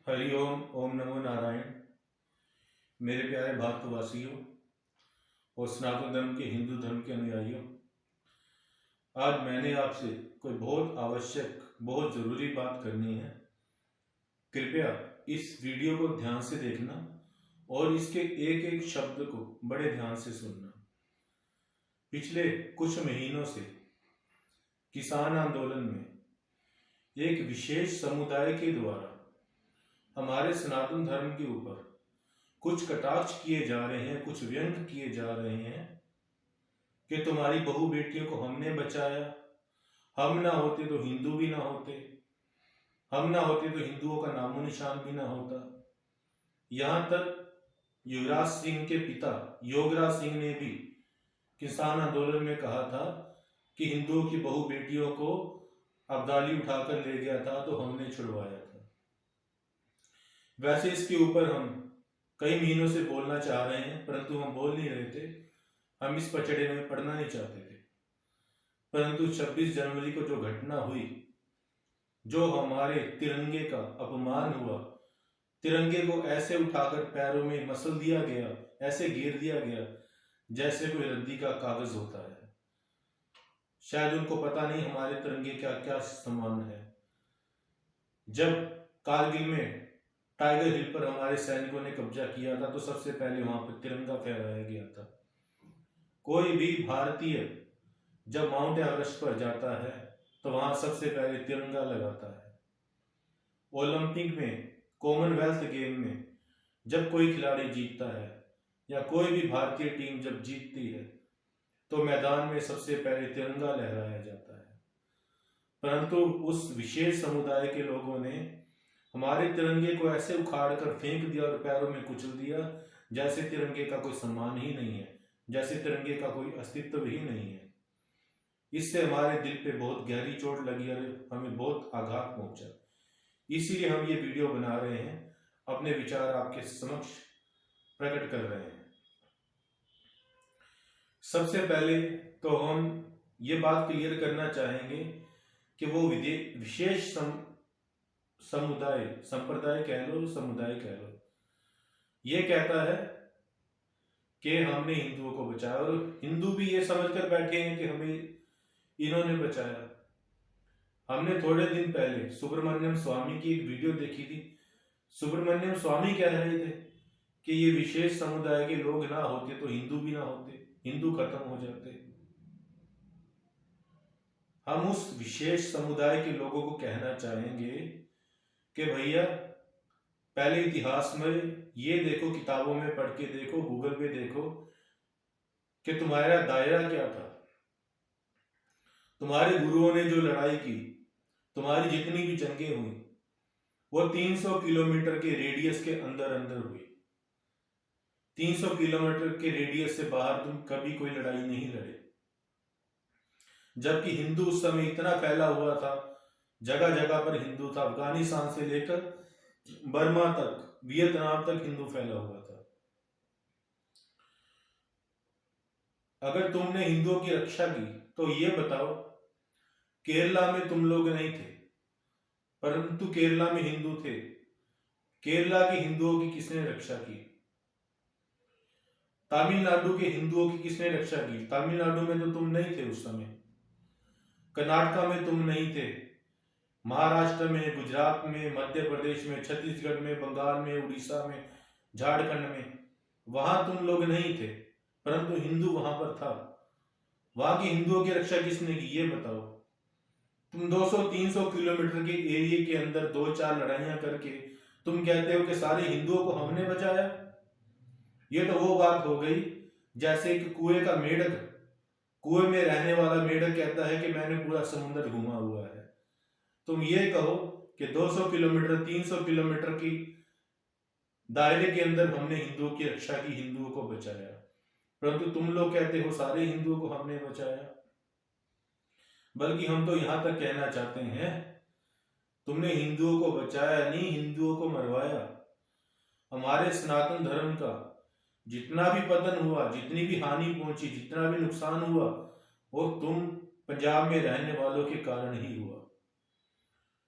हरिओम ओम नमो नारायण। मेरे प्यारे भारतवासियों और सनातन धर्म के हिंदू धर्म के अनुयायियों, आज मैंने आपसे कोई बहुत आवश्यक बहुत ज़रूरी बात करनी है। कृपया इस वीडियो को ध्यान से देखना और इसके एक एक शब्द को बड़े ध्यान से सुनना। पिछले कुछ महीनों से किसान आंदोलन में एक विशेष समुदाय के द्वारा हमारे सनातन धर्म के ऊपर कुछ कटाक्ष किए जा रहे हैं, कुछ व्यंग किए जा रहे हैं कि तुम्हारी बहू बेटियों को हमने बचाया, हम ना होते तो हिंदू भी ना होते, हम ना होते तो हिंदुओं का नामो निशान भी ना होता। यहां तक युवराज सिंह के पिता योगराज सिंह ने भी किसान आंदोलन में कहा था कि हिंदुओं की बहू बेटियों को अब्दाली उठाकर ले गया था तो हमने छुड़वाया था। वैसे इसके ऊपर हम कई महीनों से बोलना चाह रहे हैं, परंतु हम बोल नहीं रहे थे। हम इस पचड़े में पड़ना नहीं चाहते थे। परंतु 26 जनवरी को जो घटना हुई, जो हमारे तिरंगे का अपमान हुआ, तिरंगे को ऐसे उठाकर पैरों में मसल दिया गया, ऐसे घेर दिया गया जैसे कोई रद्दी का कागज होता है। शायद उनको पता नहीं हमारे तिरंगे का क्या सम्मान है। जब कारगिल में टाइगर हिल पर हमारे सैनिकों ने कब्जा किया था तो सबसे पहले वहां पर तिरंगा फहराया गया था। कोई भी भारतीय जब माउंट एवरेस्ट पर जाता है तो वहां सबसे पहले तिरंगा लगाता है। ओलंपिक में, कॉमनवेल्थ गेम में जब कोई खिलाड़ी जीतता है या कोई भी भारतीय टीम जब जीतती है तो मैदान में सबसे पहले तिरंगा लहराया जाता है। परंतु उस विशेष समुदाय के लोगों ने हमारे तिरंगे को ऐसे उखाड़ कर फेंक दिया और पैरों में कुचल दिया जैसे तिरंगे का कोई सम्मान ही नहीं है, जैसे तिरंगे का कोई अस्तित्व ही नहीं है। इससे हमारे दिल पे बहुत गहरी चोट लगी और हमें बहुत आघात पहुंचा। इसीलिए हम ये वीडियो बना रहे हैं, अपने विचार आपके समक्ष प्रकट कर रहे हैं। सबसे पहले तो हम ये बात क्लियर करना चाहेंगे कि वो विशेष समुदाय, संप्रदाय कह लो, समुदाय कह लो, ये कहता है कि हमने हिंदुओं को बचाया और हिंदू भी ये समझकर बैठे हैं कि हमें इन्होंने बचाया। हमने थोड़े दिन पहले सुब्रमण्यम स्वामी की एक वीडियो देखी थी। सुब्रमण्यम स्वामी कह रहे थे कि ये विशेष समुदाय के लोग ना होते तो हिंदू भी ना होते, हिंदू खत्म हो जाते। हम उस विशेष समुदाय के लोगों को कहना चाहेंगे कि भैया, पहले इतिहास में ये देखो, किताबों में पढ़ के देखो, गूगल पे देखो कि तुम्हारा दायरा क्या था। तुम्हारे गुरुओं ने जो लड़ाई की, तुम्हारी जितनी भी जंगें हुई, वो 300 किलोमीटर के रेडियस के अंदर अंदर हुई। 300 किलोमीटर के रेडियस से बाहर तुम कभी कोई लड़ाई नहीं लड़े। जबकि हिंदू उस समय इतना फैला हुआ था, जगह जगह पर हिंदू था। अफगानिस्तान से लेकर बर्मा तक, वियतनाम तक हिंदू फैला हुआ था। अगर तुमने हिंदुओं की रक्षा की तो ये बताओ, केरला में तुम लोग नहीं थे परंतु केरला में हिंदू थे। केरला के हिंदुओं की किसने रक्षा की? तमिलनाडु के हिंदुओं की किसने रक्षा की? तमिलनाडु में तो तुम नहीं थे उस समय। कर्नाटका में तुम नहीं थे। महाराष्ट्र में, गुजरात में, मध्य प्रदेश में, छत्तीसगढ़ में, बंगाल में, उड़ीसा में, झारखंड में, वहां तुम लोग नहीं थे परंतु हिंदू वहां पर था। वहां के हिंदुओं की रक्षा किसने की ये बताओ। तुम 200-300 किलोमीटर के एरिया के अंदर 2-4 लड़ाइयां करके तुम कहते हो कि सारे हिंदुओं को हमने बचाया। ये तो वो बात हो गई जैसे कि कुएं का मेढक, कुएं में रहने वाला मेढक कहता है कि मैंने पूरा समुद्र घूमा हुआ है। तुम ये कहो कि 200 किलोमीटर, 300 किलोमीटर की दायरे के अंदर हमने हिंदुओं की रक्षा की, हिंदुओं को बचाया, परंतु तुम लोग कहते हो सारे हिंदुओं को हमने बचाया। बल्कि हम तो यहां तक कहना चाहते हैं, तुमने हिंदुओं को बचाया नहीं, हिंदुओं को मरवाया। हमारे सनातन धर्म का जितना भी पतन हुआ, जितनी भी हानि पहुंची, जितना भी नुकसान हुआ, वो तुम पंजाब में रहने वालों के कारण ही हुआ।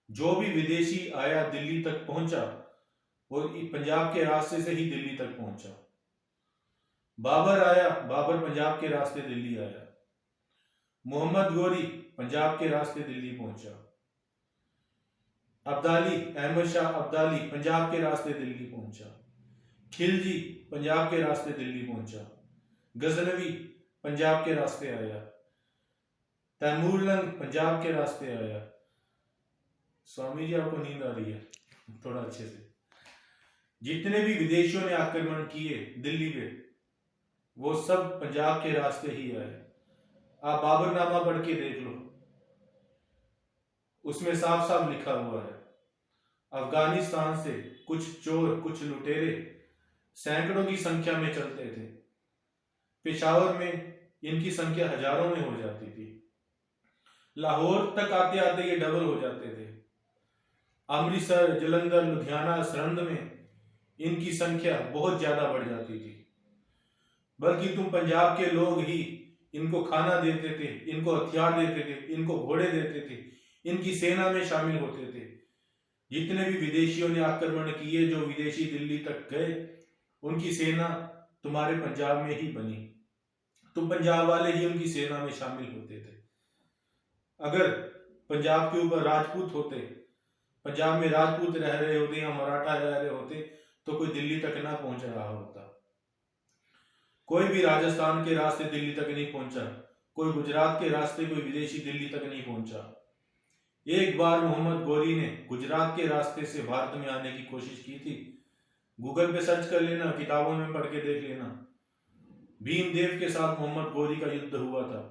जो भी विदेशी आया, दिल्ली तक पहुंचा, और पंजाब के रास्ते से ही दिल्ली तक पहुंचा। बाबर आया, बाबर पंजाब के रास्ते दिल्ली आया। मोहम्मद गोरी पंजाब के रास्ते दिल्ली पहुंचा। अब्दाली, अहमद शाह अब्दाली पंजाब के रास्ते दिल्ली पहुंचा। खिलजी पंजाब के रास्ते दिल्ली पहुंचा। गजनवी पंजाब के रास्ते आया। तैमूरलंग पंजाब के रास्ते आया। स्वामी जी आपको नींद आ रही है? थोड़ा अच्छे से। जितने भी विदेशियों ने आक्रमण किए दिल्ली पे, वो सब पंजाब के रास्ते ही आए। आप बाबरनामा पढ़ के देख लो, उसमें साफ साफ लिखा हुआ है अफगानिस्तान से कुछ चोर, कुछ लुटेरे सैकड़ों की संख्या में चलते थे। पेशावर में इनकी संख्या हजारों में हो जाती थी। लाहौर तक आते आते ये डबल हो जाते थे। अमृतसर, जलंधर, लुधियाना, सरहिंद में इनकी संख्या बहुत ज्यादा बढ़ जाती थी। बल्कि तुम पंजाब के लोग ही इनको खाना देते थे, इनको हथियार देते थे, इनको घोड़े देते थे, इनकी सेना में शामिल होते थे। जितने भी विदेशियों ने आक्रमण किए, जो विदेशी दिल्ली तक गए, उनकी सेना तुम्हारे पंजाब में ही बनी। तुम पंजाब वाले ही उनकी सेना में शामिल होते थे। अगर पंजाब के ऊपर राजपूत होते, पंजाब में राजपूत रह रहे होते या मराठा रह रहे होते, तो कोई दिल्ली तक ना पहुंच रहा होता। कोई भी राजस्थान के रास्ते दिल्ली तक नहीं पहुंचा, कोई गुजरात के रास्ते कोई विदेशी दिल्ली तक नहीं पहुंचा। एक बार मोहम्मद गोरी ने गुजरात के रास्ते से भारत में आने की कोशिश की थी। गूगल पे सर्च कर लेना, किताबों में पढ़ के देख लेना। भीमदेव के साथ मोहम्मद गोरी का युद्ध हुआ था।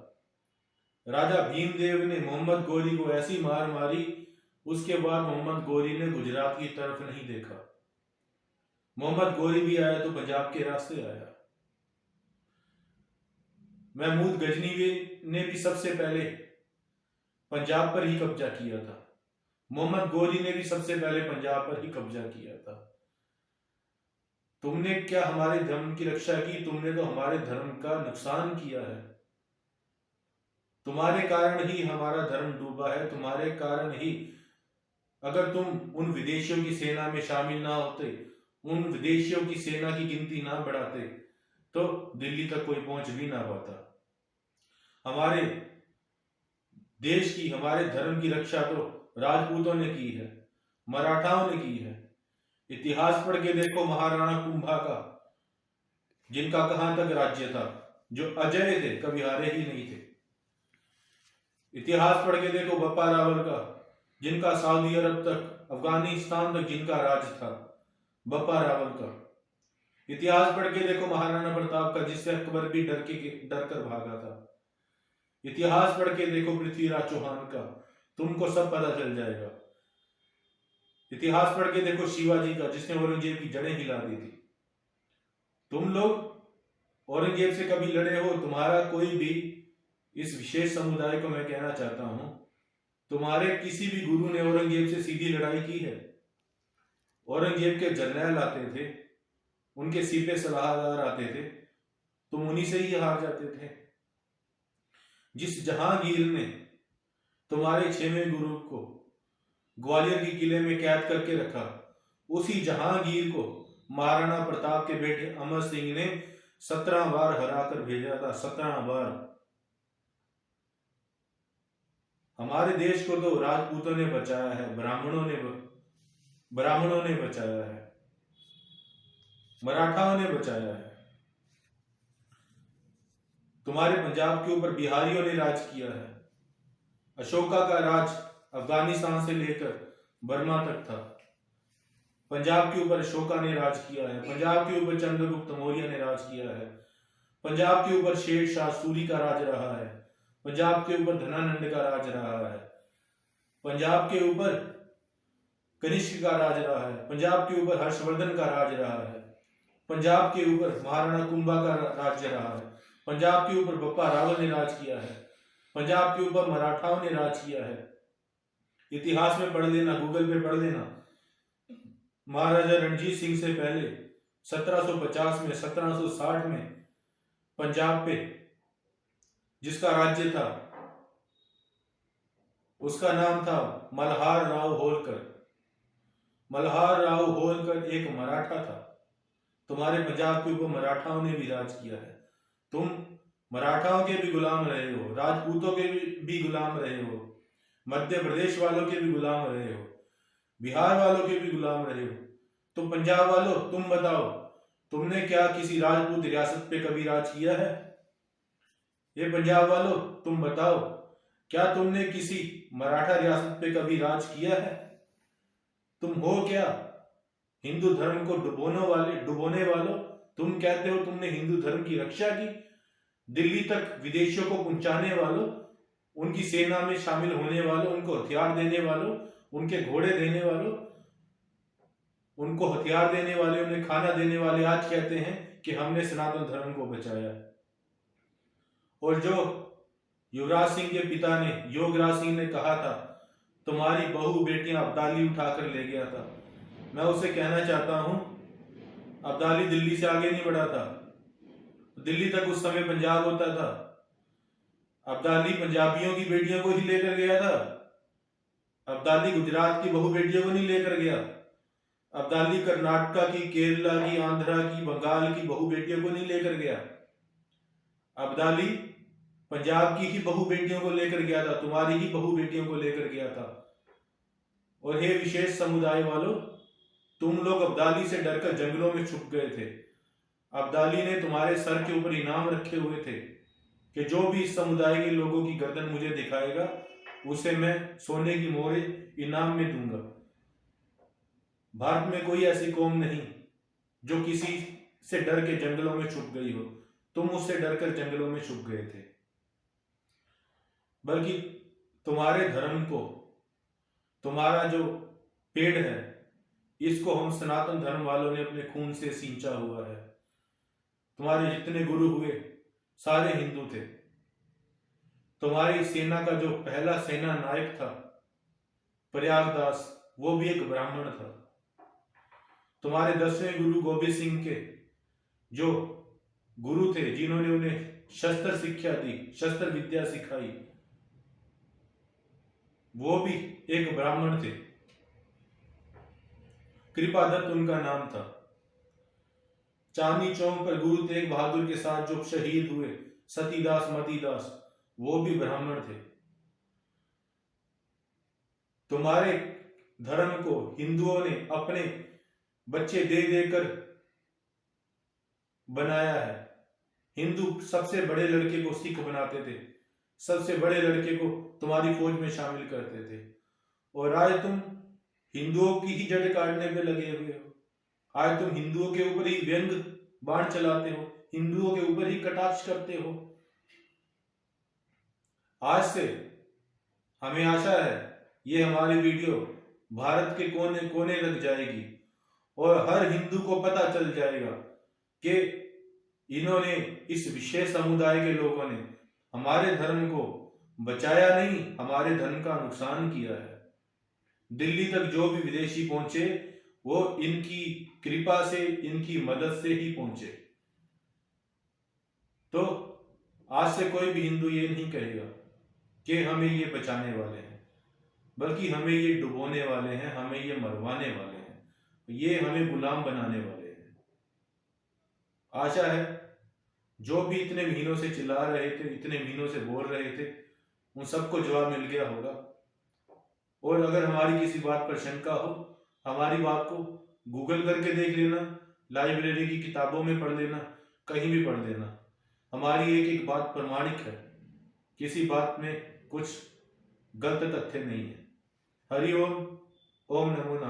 राजा भीमदेव ने मोहम्मद गोरी को ऐसी मार मारी, उसके बाद मोहम्मद गोरी ने गुजरात की तरफ नहीं देखा। मोहम्मद गोरी भी आया तो पंजाब के रास्ते आया। महमूद गजनी ने भी सबसे पहले पंजाब पर ही कब्जा किया था। मोहम्मद गोरी ने भी सबसे पहले पंजाब पर ही कब्जा किया था। तुमने क्या हमारे धर्म की रक्षा की? तुमने तो हमारे धर्म का नुकसान किया है। तुम्हारे कारण ही हमारा धर्म डूबा है। तुम्हारे कारण ही, अगर तुम उन विदेशियों की सेना में शामिल ना होते, उन विदेशियों की सेना की गिनती ना बढ़ाते, तो दिल्ली तक कोई पहुंच भी ना पाता। हमारे देश की, हमारे धर्म की रक्षा तो राजपूतों ने की है, मराठाओं ने की है। इतिहास पढ़ के देखो महाराणा कुंभा का, जिनका कहां तक राज्य था, जो अजय थे, कभी हारे ही नहीं थे। इतिहास पढ़ के देखो बप्पा रावल का, जिनका सऊदी अरब तक, अफगानिस्तान तक जिनका राज था, बप्पा रावल का। इतिहास पढ़ के देखो महाराणा प्रताप का, जिससे अकबर भी डर कर भागा था। इतिहास पढ़ के देखो पृथ्वीराज चौहान का, तुमको सब पता चल जाएगा। इतिहास पढ़ के देखो शिवाजी का, जिसने औरंगजेब की जड़ें हिला दी थी। तुम लोग औरंगजेब से कभी लड़े हो? तुम्हारा कोई भी, इस विशेष समुदाय को मैं कहना चाहता हूं, तुम्हारे किसी भी गुरु ने औरंगजेब से सीधी लड़ाई की है? औरंगजेब के जर्नैल आते थे, उनके सीपे सलाहकार आते थे, तुम उन्हीं से ही हार जाते थे। जिस जहांगीर ने तुम्हारे 6वें गुरु को ग्वालियर के किले में कैद करके रखा, उसी जहांगीर को महाराणा प्रताप के बेटे अमर सिंह ने 17 बार हराकर भेजा था। 17 बार। हमारे देश को तो राजपूतों ने बचाया है, ब्राह्मणों ने बचाया है, मराठाओं ने बचाया है। तुम्हारे पंजाब के ऊपर बिहारियों ने राज किया है। अशोका का राज अफगानिस्तान से लेकर बर्मा तक था। पंजाब के ऊपर अशोका ने राज किया है। पंजाब के ऊपर चंद्रगुप्त मौर्य ने राज किया है। पंजाब के ऊपर शेर शाह सूरी का राज रहा है। पंजाब के ऊपर धनानंद का राज रहा है। पंजाब के ऊपर कनिष्क का राज रहा है। पंजाब के ऊपर हर्षवर्धन का राज रहा है। पंजाब के ऊपर महाराणा कुंभा का राज्य रहा है। पंजाब के ऊपर बप्पा रावल ने राज किया है। पंजाब के ऊपर मराठाओं ने राज किया है। इतिहास में पढ़ लेना, गूगल पे पढ़ लेना। महाराजा रणजीत सिंह से पहले 1750 में, 1760 में पंजाब पे जिसका राज्य था, उसका नाम था मल्हार राव होलकर। मल्हार राव होलकर एक मराठा था। तुम्हारे पंजाब के ऊपर मराठाओं ने भी राज किया है। तुम मराठाओं के भी गुलाम रहे हो, राजपूतों के भी गुलाम रहे हो, मध्य प्रदेश वालों के भी गुलाम रहे हो, बिहार वालों के भी गुलाम रहे हो। तो पंजाब वालों, तुम बताओ, तुमने क्या किसी राजपूत रियासत पे कभी राज किया है? ये पंजाब वालों, तुम बताओ, क्या तुमने किसी मराठा रियासत पे कभी राज किया है? तुम हो क्या? हिंदू धर्म को डुबोने वालों, तुम कहते हो तुमने हिंदू धर्म की रक्षा की। दिल्ली तक विदेशियों को पहुंचाने वालों, उनकी सेना में शामिल होने वालों, उनको हथियार देने वालों, उनके घोड़े देने वालों, उनको हथियार देने वाले, उन्हें खाना देने वाले आज कहते हैं कि हमने सनातन धर्म को बचाया। और जो युवराज सिंह के पिता ने, योगराज सिंह ने कहा था तुम्हारी बहू बेटियां अब्दाली उठाकर ले गया था, मैं उसे कहना चाहता हूं, अब्दाली दिल्ली से आगे नहीं बढ़ा था। दिल्ली तक उस समय पंजाब होता था। अब्दाली पंजाबियों की बेटियों को ही लेकर गया था। अब्दाली गुजरात की बहू बेटियों को नहीं लेकर गया। अब्दाली कर्नाटका की, केरला की, आंध्रा की, बंगाल की बहू बेटियों को नहीं लेकर गया। अब्दाली पंजाब की ही बहू बेटियों को लेकर गया था, तुम्हारी ही बहू बेटियों को लेकर गया था। और हे विशेष समुदाय वालों, तुम लोग अब्दाली से डरकर जंगलों में छुप गए थे। अब्दाली ने तुम्हारे सर के ऊपर इनाम रखे हुए थे कि जो भी इस समुदाय के लोगों की गर्दन मुझे दिखाएगा उसे मैं सोने की मोहर इनाम में दूंगा। भारत में कोई ऐसी कौम नहीं जो किसी से डर के जंगलों में छुप गई हो। तुम उससे डरकर जंगलों में छुप गए थे। बल्कि तुम्हारे धर्म को, तुम्हारा जो पेड़ है, इसको हम सनातन धर्म वालों ने अपने खून से सींचा हुआ है। तुम्हारे जितने गुरु हुए सारे हिंदू थे। तुम्हारी सेना का जो पहला सेना नायक था प्रयागदास, वो भी एक ब्राह्मण था। तुम्हारे 10वें गुरु गोबिंद सिंह के जो गुरु थे, जिन्होंने उन्हें शस्त्र शिक्षा दी, शस्त्र विद्या सिखाई, वो भी एक ब्राह्मण थे। कृपादत्त उनका नाम था। चांदनी चौक पर गुरु तेग बहादुर के साथ जो शहीद हुए सतीदास मतीदास, वो भी ब्राह्मण थे। तुम्हारे धर्म को हिंदुओं ने अपने बच्चे दे देकर बनाया है। हिंदू सबसे बड़े लड़के को सिख बनाते थे, सबसे बड़े लड़के को तुम्हारी फौज में शामिल करते थे। और आज तुम हिंदुओं की ही जड़ काटने पे लगे हुए हो। आज तुम हिंदुओं के ऊपर ही व्यंग बाण चलाते हो, हिंदुओं के ऊपर ही कटाक्ष करते हो। आज से हमें आशा है ये हमारी वीडियो भारत के कोने कोने तक जाएगी और हर हिंदू को पता चल जाएगा कि इन्होंने, इस विशेष समुदाय के लोगों ने हमारे धर्म को बचाया नहीं, हमारे धर्म का नुकसान किया है। दिल्ली तक जो भी विदेशी पहुंचे वो इनकी कृपा से, इनकी मदद से ही पहुंचे। तो आज से कोई भी हिंदू ये नहीं कहेगा कि हमें ये बचाने वाले हैं, बल्कि हमें ये डुबोने वाले हैं, हमें ये मरवाने वाले हैं, ये हमें गुलाम बनाने वाले हैं। आशा है जो भी इतने महीनों से चिल्ला रहे थे, इतने महीनों से बोल रहे थे, उन सबको जवाब मिल गया होगा। और अगर हमारी किसी बात पर शंका हो, हमारी बात को गूगल करके देख लेना, लाइब्रेरी की किताबों में पढ़ लेना, कहीं भी पढ़ लेना। हमारी एक एक बात प्रमाणिक है, किसी बात में कुछ गलत तथ्य नहीं है। हरि ओम, ओम नमो नारायण।